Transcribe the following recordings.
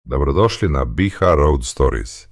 Dobrodošli na BiH Road Stories,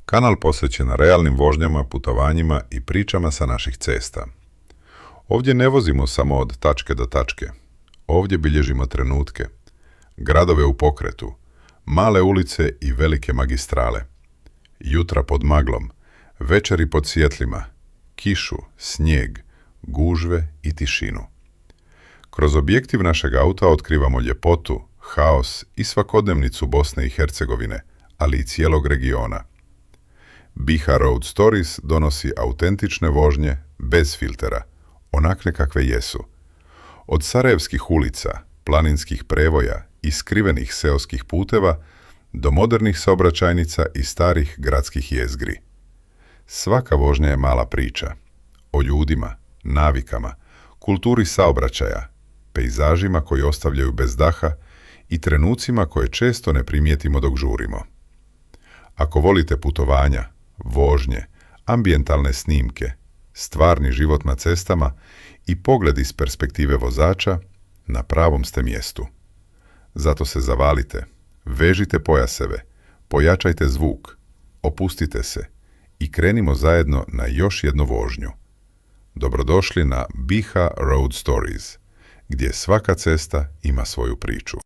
kanal posvećen realnim vožnjama, putovanjima i pričama sa naših cesta. Ovdje ne vozimo samo od tačke do tačke. Ovdje bilježimo trenutke, gradove u pokretu, male ulice i velike magistrale, jutra pod maglom, večeri pod svjetlima, kišu, snijeg, gužve i tišinu. Kroz objektiv našeg auta otkrivamo ljepotu, haos i svakodnevnicu Bosne i Hercegovine, ali i cijelog regiona. BiH Road Stories donosi autentične vožnje bez filtera, onakne kakve jesu. Od sarajevskih ulica, planinskih prevoja i skrivenih seoskih puteva do modernih saobraćajnica i starih gradskih jezgri. Svaka vožnja je mala priča. O ljudima, navikama, kulturi saobraćaja, pejzažima koji ostavljaju bez daha i trenucima koje često ne primijetimo dok žurimo. Ako volite putovanja, vožnje, ambijentalne snimke, stvarni život na cestama i pogled iz perspektive vozača, na pravom ste mjestu. Zato se zavalite, vežite pojaseve, pojačajte zvuk, opustite se i krenimo zajedno na još jednu vožnju. Dobrodošli na BiH Road Stories, gdje svaka cesta ima svoju priču.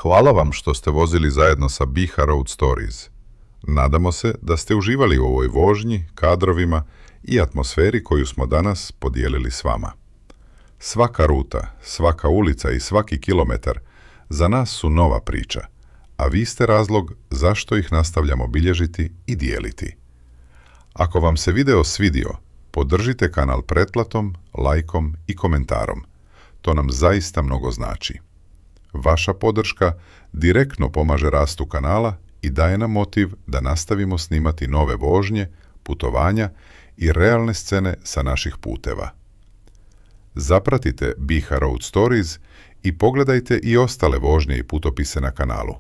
Hvala vam što ste vozili zajedno sa BiH Road Stories. Nadamo se da ste uživali u ovoj vožnji, kadrovima i atmosferi koju smo danas podijelili s vama. Svaka ruta, svaka ulica i svaki kilometar za nas su nova priča, a vi ste razlog zašto ih nastavljamo bilježiti i dijeliti. Ako vam se video svidio, podržite kanal pretplatom, lajkom i komentarom. To nam zaista mnogo znači. Vaša podrška direktno pomaže rastu kanala i daje nam motiv da nastavimo snimati nove vožnje, putovanja i realne scene sa naših puteva. Zapratite BiH Road Stories i pogledajte i ostale vožnje i putopise na kanalu.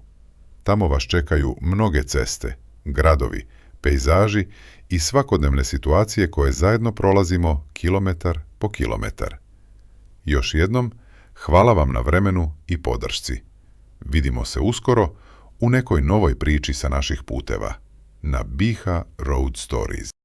Tamo vas čekaju mnoge ceste, gradovi, pejzaži i svakodnevne situacije koje zajedno prolazimo kilometar po kilometar. Još jednom, hvala vam na vremenu i podršci. Vidimo se uskoro u nekoj novoj priči sa naših puteva na BiH Road Stories.